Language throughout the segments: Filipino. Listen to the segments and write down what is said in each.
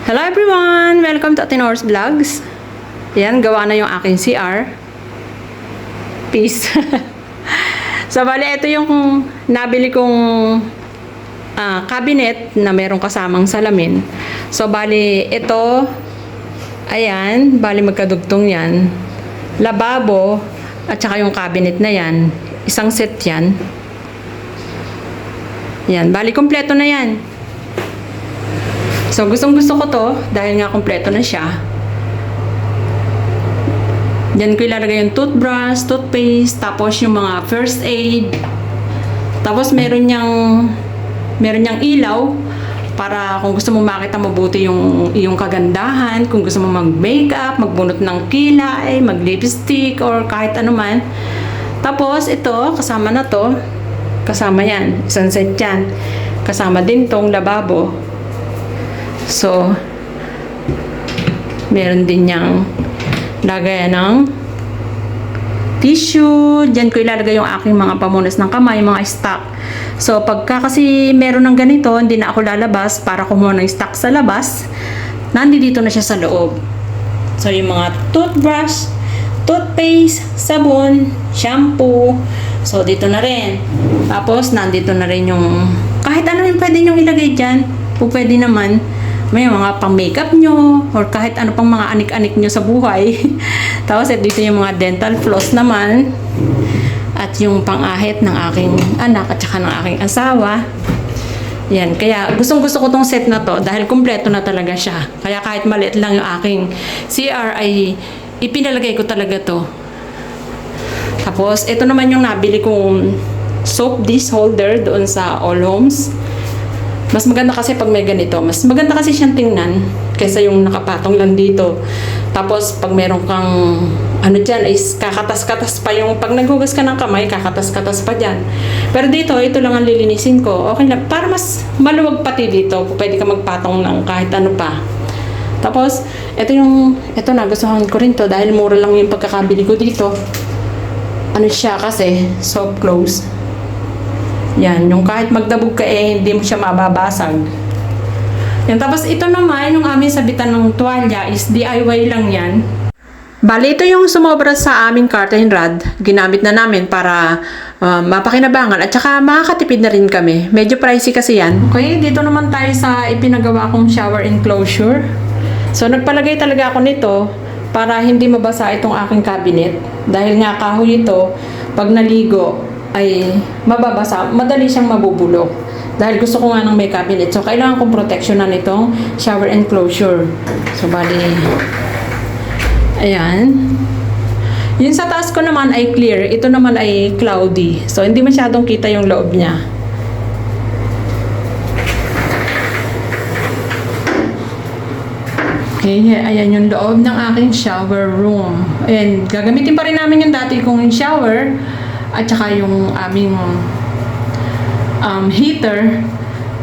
Hello everyone! Welcome to Atenor's Vlogs. Yan, gawa na yung aking CR. Peace. So, bali, ito yung nabili kong cabinet na merong kasamang salamin. So, bali, ito, ayan, bali magkadugtong yan. Lababo, at saka yung cabinet na yan. Isang set yan. Yan, bali, kompleto na yan. So, gustong-gusto ko to dahil nga kompleto na siya. Diyan ko ilalagay yung toothbrush, toothpaste, tapos yung mga first aid. Tapos meron niyang ilaw para kung gusto mo makita mabuti yung iyong kagandahan, kung gusto mo mag-makeup, magbunot ng kilay, mag-lipstick, or kahit ano man. Tapos ito, kasama na to. Kasama yan. Isang set yan. Kasama din tong lababo. So, meron din niyang lagayan ng tissue. Diyan ko ilalagay yung aking mga pamunas ng kamay, mga stock. So, pagka kasi meron ng ganito, hindi na ako lalabas para kumuha ng stock sa labas. Nandito na siya sa loob. So, yung mga toothbrush, toothpaste, sabon, shampoo. So, dito na rin. Tapos, nandito na rin yung kahit ano yung pwede nyong ilagay dyan. O pwede naman. May mga pang-makeup nyo or kahit ano pang mga anik-anik nyo sa buhay. Tapos dito yung mga dental floss naman at yung pang-ahit ng aking anak at saka ng aking asawa. Yan, kaya gustong-gusto ko tong set na to dahil kumpleto na talaga siya. Kaya kahit maliit lang yung aking CR ay ipinalagay ko talaga to. Tapos ito naman yung nabili kong soap dish holder doon sa All Homes. Mas maganda kasi pag may ganito. Mas maganda kasi siyang tingnan kaysa yung nakapatong lang dito. Tapos pag meron kang ano dyan, is kakatas-katas pa yung pag naghugas ka ng kamay, kakatas-katas pa dyan. Pero dito, ito lang ang lilinisin ko. Okay na. Para mas maluwag pati dito. Pwede ka magpatong ng kahit ano pa. Tapos, ito nagustuhan ko rin to dahil mura lang yung pagkakabili ko dito. Ano siya kasi, soft close. Yan, yung kahit magdabog ka hindi mo siya mababasag. Yan, tapos ito naman, yung aming sabitan ng tuwalya is DIY lang yan. Bali, ito yung sumobra sa aming curtain rod. Ginamit na namin para mapakinabangan at saka makakatipid na rin kami. Medyo pricey kasi yan. Okay, dito naman tayo sa ipinagawa kong shower enclosure. So, nagpalagay talaga ako nito para hindi mabasa itong aking cabinet. Dahil nga kahoy ito, pag naligo, ay mababasa, madali siyang mabubulok. Dahil gusto ko nga ng may cabinet. So, kailangan kong proteksyonan itong shower enclosure. So, bali, ayan. Yung sa taas ko naman ay clear. Ito naman ay cloudy. So, hindi masyadong kita yung loob niya. Okay, ayan yung loob ng aking shower room. And gagamitin pa rin namin yung dati kong shower. At saka yung aming heater.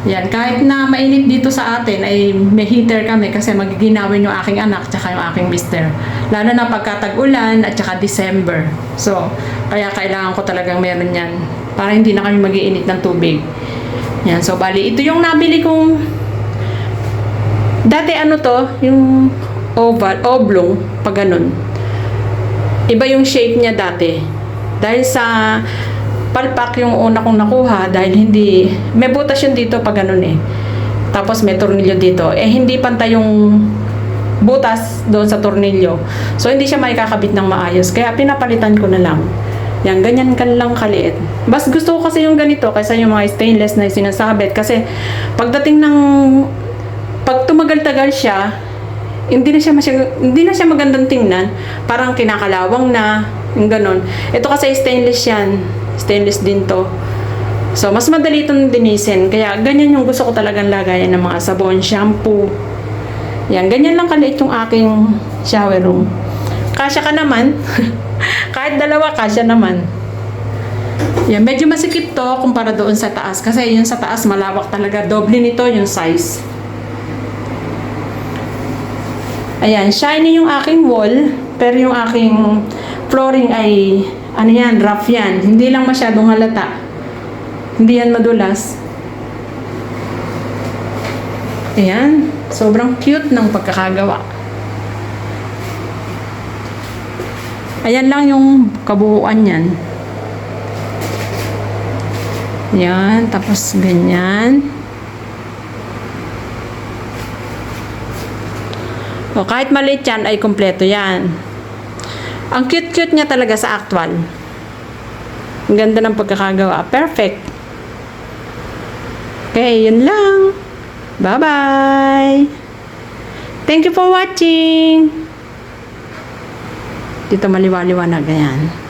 Yan, kahit na mainit dito sa atin ay may heater kami kasi magiginawin yung aking anak at saka yung aking mister. Lalo na pagkatag-ulan at saka December. So, kaya kailangan ko talagang meron yan para hindi na kami mag-iinit ng tubig. Yan, so bali, ito yung nabili kong dati ano to, yung oblong, pag ganun. Iba yung shape niya dati. Dahil sa palpak yung una kong nakuha, dahil hindi, may butas yun dito pag ganun eh. Tapos may tornilyo dito. Hindi pantay yung butas doon sa tornilyo. So, hindi siya maikakabit ng maayos. Kaya pinapalitan ko na lang. Yan, ganyan ka lang kaliit. Mas gusto ko kasi yung ganito kaysa yung mga stainless na sinasabit. Kasi pagdating ng, pag tumagal-tagal siya, hindi na siya magandang tingnan. Parang kinakalawang na. Yung ganon. Ito kasi stainless yan. Stainless din to. So, mas madali itong dinisin. Kaya, ganyan yung gusto ko talagang lagayan ng mga sabon, shampoo. Yan. Ganyan lang kaliit yung aking shower room. Kasya ka naman. Kahit dalawa, kasya naman. Yan. Medyo masikip to kumpara doon sa taas. Kasi yung sa taas, malawak talaga. Doble nito yung size. Ayan. Shiny yung aking wall. Pero yung aking flooring ay, ano yan, rough yan. Hindi lang masyadong halata. Hindi yan madulas. Ayan. Sobrang cute ng pagkakagawa. Ayan lang yung kabuuan yan. Yan, tapos ganyan. O, kahit maliit yan, ay kompleto yan. Ang cute-cute niya talaga sa actual. Ang ganda ng pagkakagawa. Perfect. Okay, yun lang. Bye-bye. Thank you for watching. Dito maliwa-liwanag. Ayan.